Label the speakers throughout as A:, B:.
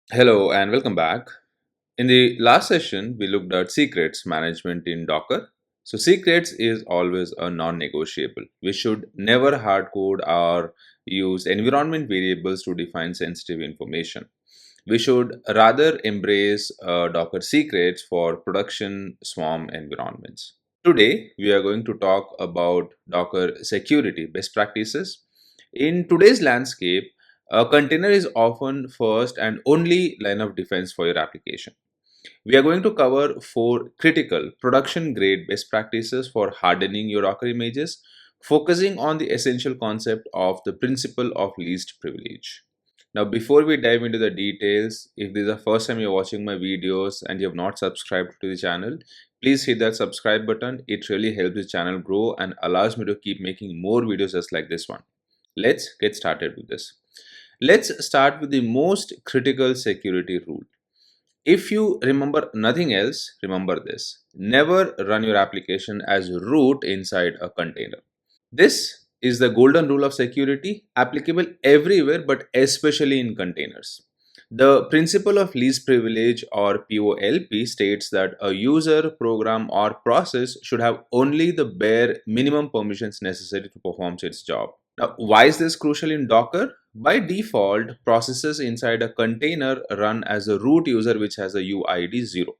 A: Hello and welcome back. In the last session, we looked at secrets management in Docker. So, secrets is always a non negotiable. We should never hard code or use environment variables to define sensitive information. We should rather embrace Docker secrets for production swarm environments. Today, we are going to talk about Docker security best practices. In today's landscape, a container is often first and only line of defense for your application. We are going to cover four critical production grade best practices for hardening your Docker images, focusing on the essential concept of the principle of least privilege. Now, before we dive into the details, if this is the first time you're watching my videos and you have not subscribed to the channel, please hit that subscribe button. It really helps the channel grow and allows me to keep making more videos just like this one. Let's get started with this. Let's start with the most critical security rule. If you remember nothing else, remember this. Never run your application as root inside a container. This is the golden rule of security applicable everywhere but especially in containers. The principle of least privilege or PoLP states that a user, program, or process should have only the bare minimum permissions necessary to perform its job. Now, why is this crucial in Docker? By default, processes inside a container run as a root user which has a UID 0.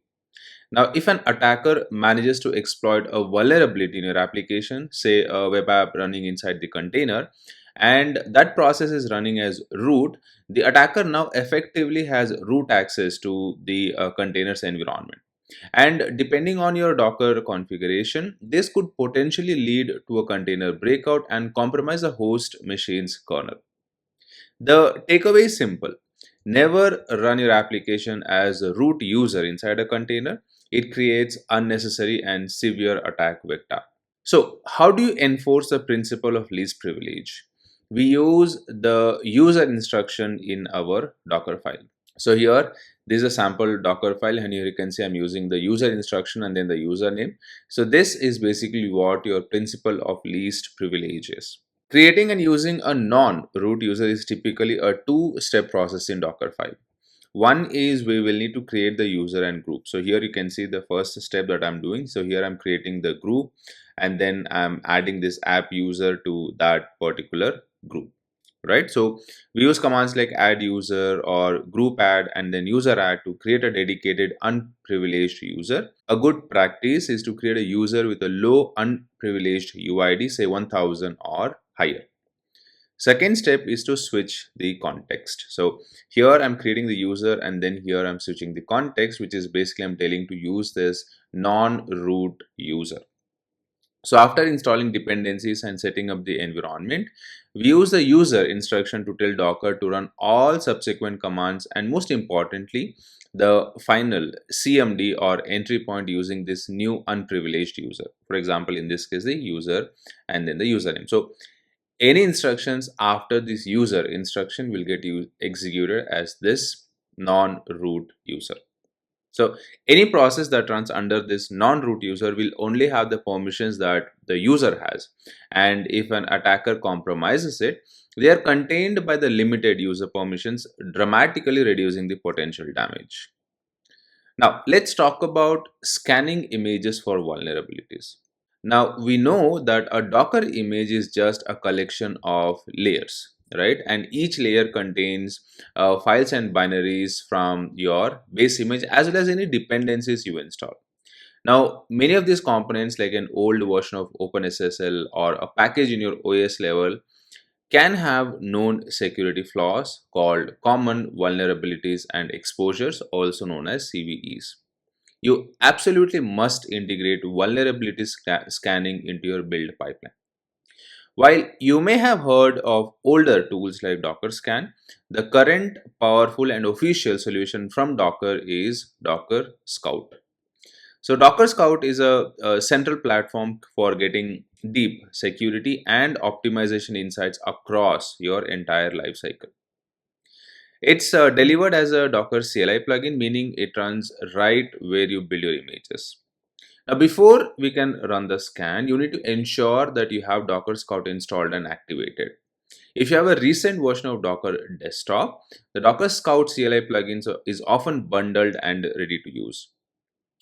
A: Now, if an attacker manages to exploit a vulnerability in your application, say a web app running inside the container, and that process is running as root, the attacker now effectively has root access to the container's environment. And depending on your Docker configuration, this could potentially lead to a container breakout and compromise a host machine's kernel. The takeaway is simple. Never run your application as a root user inside a container. It creates unnecessary and severe attack vector. So, how do you enforce the principle of least privilege? We use the user instruction in our Docker file. So here, this is a sample Docker file, and here you can see I'm using the user instruction and then the username. So this is basically what your principle of least privilege is. Creating and using a non-root user is typically a two-step process in Docker file. One is we will need to create the user and group. So here you can see the first step that I'm doing. So here I'm creating the group and then I'm adding this app user to that particular group, right? So we use commands like add user or group add and then user add to create a dedicated unprivileged user. A good practice is to create a user with a low unprivileged UID, say 1000 or higher. Second step is to switch the context. So here I'm creating the user and then here I'm switching the context, which is basically I'm telling to use this non-root user. So after installing dependencies and setting up the environment, we use the user instruction to tell Docker to run all subsequent commands and most importantly, the final CMD or entry point using this new unprivileged user. For example, in this case, the user and then the username. So any instructions after this user instruction will get executed as this non-root user. So any process that runs under this non-root user will only have the permissions that the user has. And if an attacker compromises it, they are contained by the limited user permissions, dramatically reducing the potential damage. Now, let's talk about scanning images for vulnerabilities. Now, we know that a Docker image is just a collection of layers, right? And each layer contains files and binaries from your base image as well as any dependencies you install. Now, many of these components, like an old version of OpenSSL or a package in your OS level, can have known security flaws called common vulnerabilities and exposures, also known as CVEs. You absolutely must integrate vulnerability scanning into your build pipeline. While you may have heard of older tools like Docker Scan, the current powerful and official solution from Docker is Docker Scout. So Docker Scout is a central platform for getting deep security and optimization insights across your entire lifecycle. It's delivered as a Docker CLI plugin, meaning it runs right where you build your images. Now, before we can run the scan, you need to ensure that you have Docker Scout installed and activated. If you have a recent version of Docker desktop, the Docker Scout CLI plugins is often bundled and ready to use.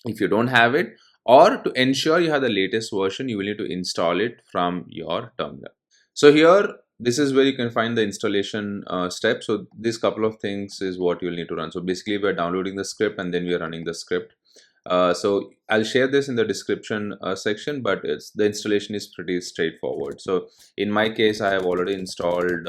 A: If you don't have it, or to ensure you have the latest version, you will need to install it from your terminal. So here, this is where you can find the installation step. So this couple of things is what you'll need to run. So basically, we're downloading the script and then we are running the script. So I'll share this in the description section, but the installation is pretty straightforward. So in my case, I have already installed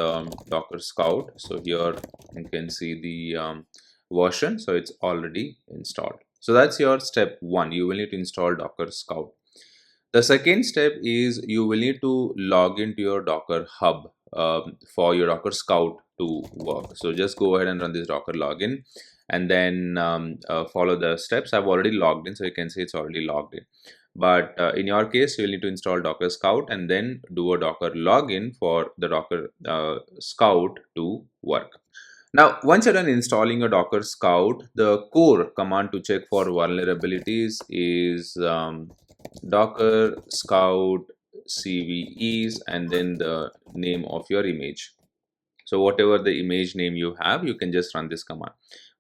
A: Docker Scout. So here you can see the version. So it's already installed. So that's your step one. You will need to install Docker Scout. The second step is you will need to log into your Docker Hub for your Docker Scout to work. So just go ahead and run this Docker login and then follow the steps. I've already logged in, so you can see it's already logged in. But in your case, you'll need to install Docker Scout and then do a Docker login for the Docker Scout to work. Now, once you're done installing a Docker Scout, the core command to check for vulnerabilities is docker scout cves and then the name of your image. So whatever the image name you have, you can just run this command.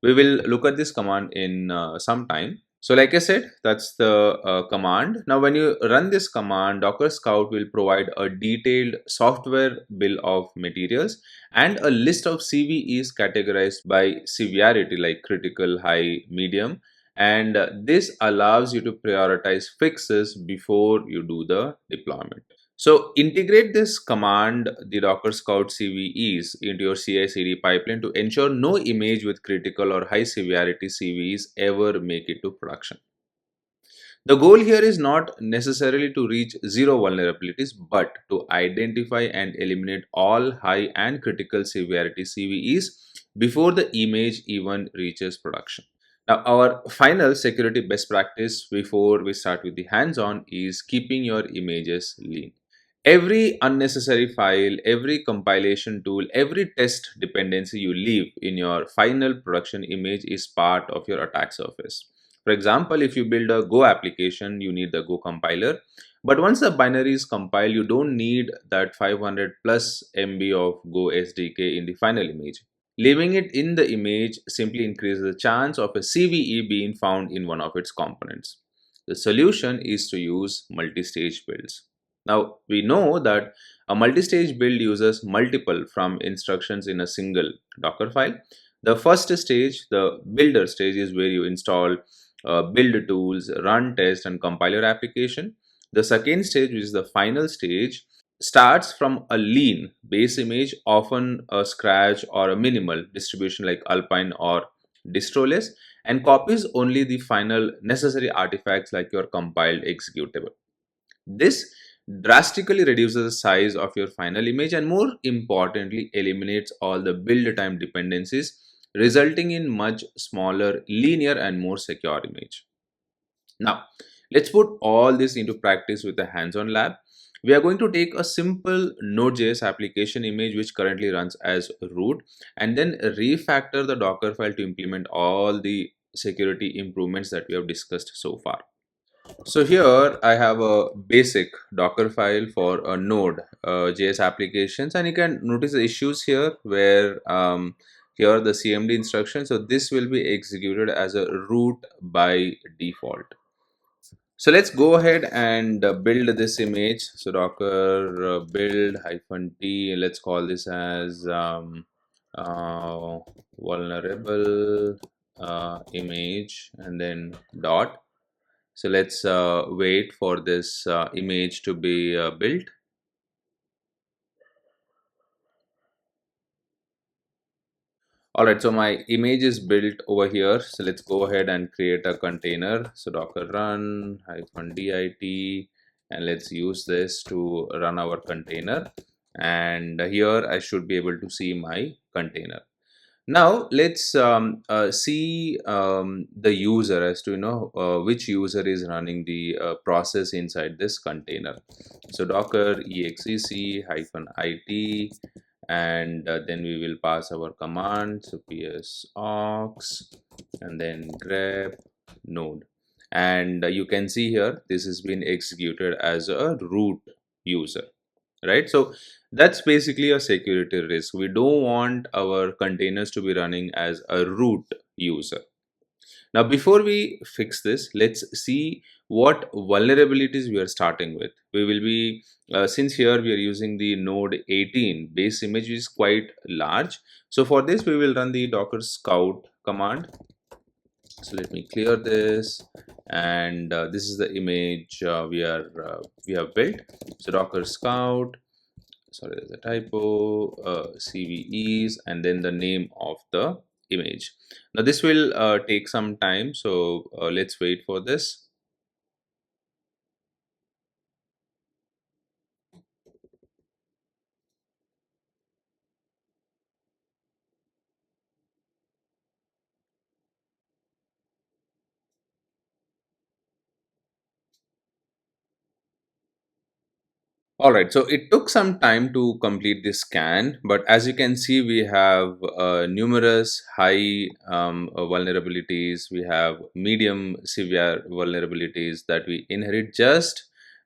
A: We will look at this command in some time. So like I said, that's the command. Now when you run this command, Docker Scout will provide a detailed software bill of materials and a list of CVEs categorized by severity like critical, high, medium. And this allows you to prioritize fixes before you do the deployment. So integrate this command, the Docker Scout CVEs, into your CI/CD pipeline to ensure no image with critical or high severity CVEs ever make it to production. The goal here is not necessarily to reach zero vulnerabilities, but to identify and eliminate all high and critical severity CVEs before the image even reaches production. Now, our final security best practice before we start with the hands-on is keeping your images lean. Every unnecessary file, every compilation tool, every test dependency you leave in your final production image is part of your attack surface. For example, if you build a Go application, you need the Go compiler. But once the binary is compiled, you don't need that 500 plus MB of Go SDK in the final image. Leaving it in the image simply increases the chance of a CVE being found in one of its components. The solution is to use multi-stage builds. Now, we know that a multi-stage build uses multiple from instructions in a single Docker file. The first stage, the builder stage, is where you install build tools, run test, and compile your application. The second stage, which is the final stage, starts from a lean base image, often a scratch or a minimal distribution like Alpine or distroless, and copies only the final necessary artifacts like your compiled executable. This drastically reduces the size of your final image and more importantly eliminates all the build time dependencies, resulting in much smaller, linear and more secure image. Now, let's put all this into practice with a hands-on lab. We are going to take a simple Node.js application image which currently runs as root and then refactor the Docker file to implement all the security improvements that we have discussed so far. So here I have a basic Docker file for a Node JS applications, and you can notice the issues here where here the CMD instruction. So this will be executed as a root by default. So let's go ahead and build this image. So Docker build -t. Let's call this as uh, vulnerable image and then dot. So let's wait for this image to be built. Alright, so my image is built over here. So let's go ahead and create a container. So docker run -dit and let's use this to run our container. And here I should be able to see my container. Now let's see the user as to which user is running the process inside this container. So docker exec -it and then we will pass our command. So ps aux and then grep node, and you can see here this has been executed as a root user. right? So that's basically a security risk. We don't want our containers to be running as a root user. Now, before we fix this, let's see what vulnerabilities we are starting with. We will be, since here we are using the node 18 base image, which is quite large. So for this, we will run the docker scout command. So let me clear this, and this is the image we have built. So docker scout, sorry, there's a typo, CVEs, and then the name of the image. Now this will take some time, so let's wait for this. All right, so it took some time to complete this scan, but as you can see, we have numerous high vulnerabilities. We have medium severe vulnerabilities that we inherit just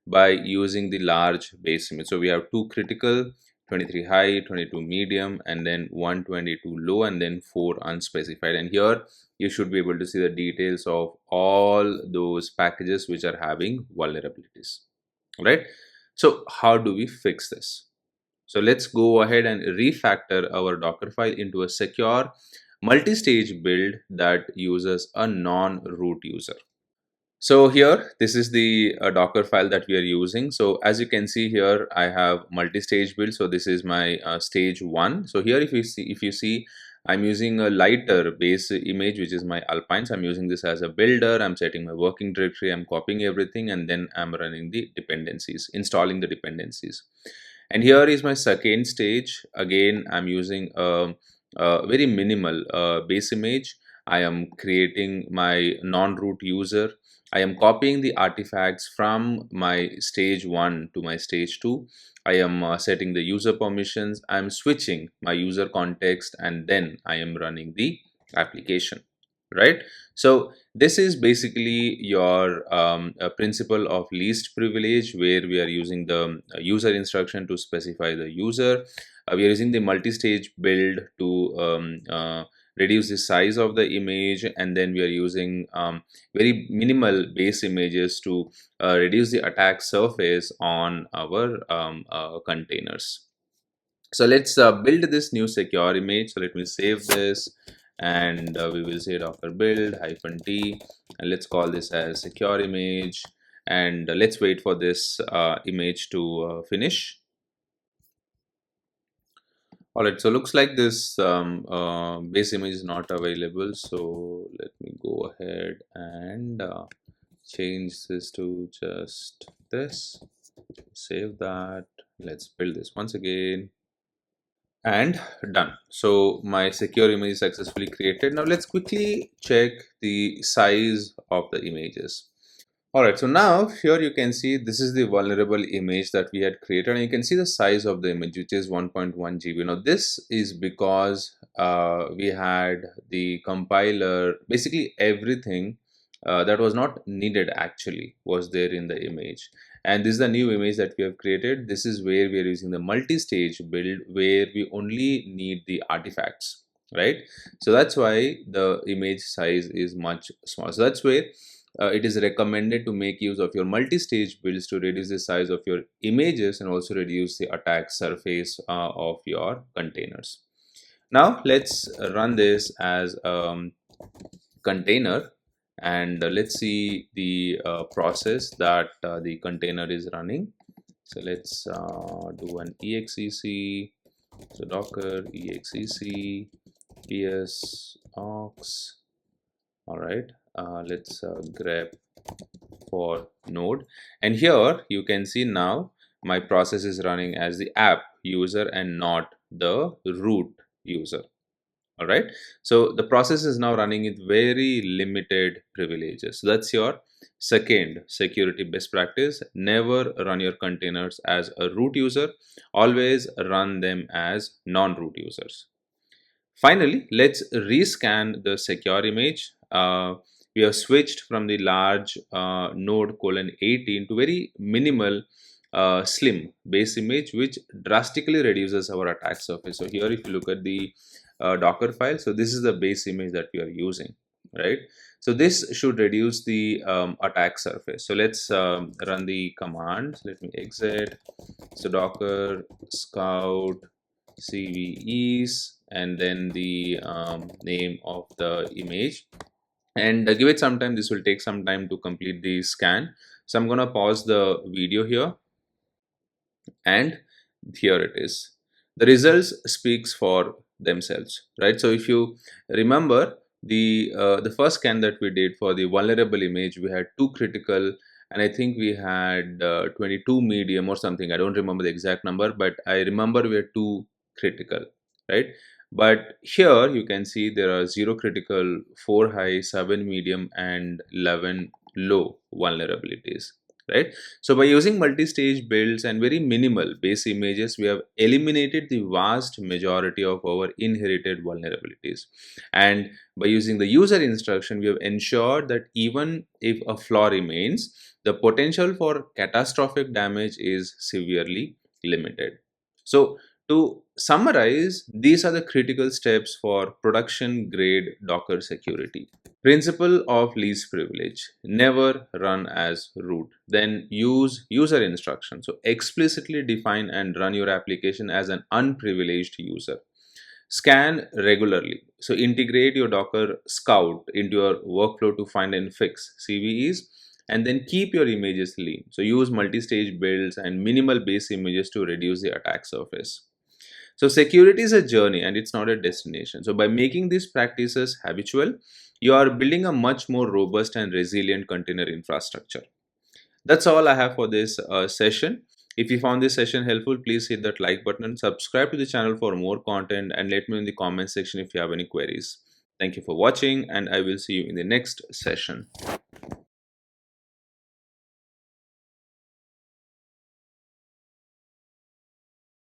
A: by using the large base image. So we have two critical, 23 high, 22 medium, and then 122 low, and then 4 unspecified. And here you should be able to see the details of all those packages which are having vulnerabilities, right? So how do we fix this? So let's go ahead and refactor our Docker file into a secure multi-stage build that uses a non-root user. So here, this is the Docker file that we are using. So as you can see here, I have multi-stage build. So this is my stage one. So here, if you see, I'm using a lighter base image, which is my Alpine. So I'm using this as a builder. I'm setting my working directory. I'm copying everything, and then I'm running the dependencies, installing the dependencies. And here is my second stage. Again, I'm using a very minimal base image. I am creating my non-root user. I am copying the artifacts from my stage 1 to my stage 2. I am setting the user permissions. I am switching my user context, and then I am running the application, right? So this is basically your principle of least privilege, where we are using the user instruction to specify the user. We are using the multi-stage build to reduce the size of the image, and then we are using very minimal base images to reduce the attack surface on our containers. So let's build this new secure image. So let me save this, and we will say docker build -t, and let's call this as secure image, and let's wait for this image to finish. All right, so looks like this base image is not available. So let me go ahead and change this to just this. Save that. Let's build this once again, and done. So my secure image is successfully created. Now let's quickly check the size of the images. All right, so now here you can see this is the vulnerable image that we had created, and you can see the size of the image, which is 1.1 GB. Now this is because we had the compiler, basically everything that was not needed actually was there in the image. And this is the new image that we have created. This is where we are using the multi-stage build, where we only need the artifacts, right? So that's why the image size is much smaller. So that's where it is recommended to make use of your multi-stage builds to reduce the size of your images and also reduce the attack surface of your containers. Now let's run this as a container, and let's see the process that the container is running. So let's do an exec. So docker exec ps aux. All right, let's grep for node, and here you can see now my process is running as the app user and not the root user. All right, so the process is now running with very limited privileges. So that's your second security best practice. Never run your containers as a root user, always run them as non-root users. Finally, let's rescan the secure image. We have switched from the large node colon 18 to very minimal slim base image, which drastically reduces our attack surface. So here, if you look at the Docker file, so this is the base image that we are using, right? So this should reduce the attack surface. So let's run the command. Let me exit. So docker scout cves, and then the name of the image, and give it some time. This will take some time to complete the scan. So I'm going to pause the video here, and here it is. The results speaks for themselves, right? So if you remember the first scan that we did for the vulnerable image, we had two critical, and I think we had 22 medium or something. I don't remember the exact number, but I remember we had two critical, right? But here you can see there are 0 critical, 4 high, 7 medium, and 11 low vulnerabilities, right? So by using multi-stage builds and very minimal base images, we have eliminated the vast majority of our inherited vulnerabilities. And by using the user instruction, we have ensured that even if a flaw remains, the potential for catastrophic damage is severely limited. So to summarize, these are the critical steps for production grade Docker security. Principle of least privilege: never run as root. Then use user instruction. So explicitly define and run your application as an unprivileged user. Scan regularly. So integrate your Docker Scout into your workflow to find and fix CVEs, and then keep your images lean. So use multi-stage builds and minimal base images to reduce the attack surface. So security is a journey and it's not a destination. So by making these practices habitual, you are building a much more robust and resilient container infrastructure. That's all I have for this session. If you found this session helpful, please hit that like button and subscribe to the channel for more content, and let me know in the comment section if you have any queries. Thank you for watching, and I will see you in the next session.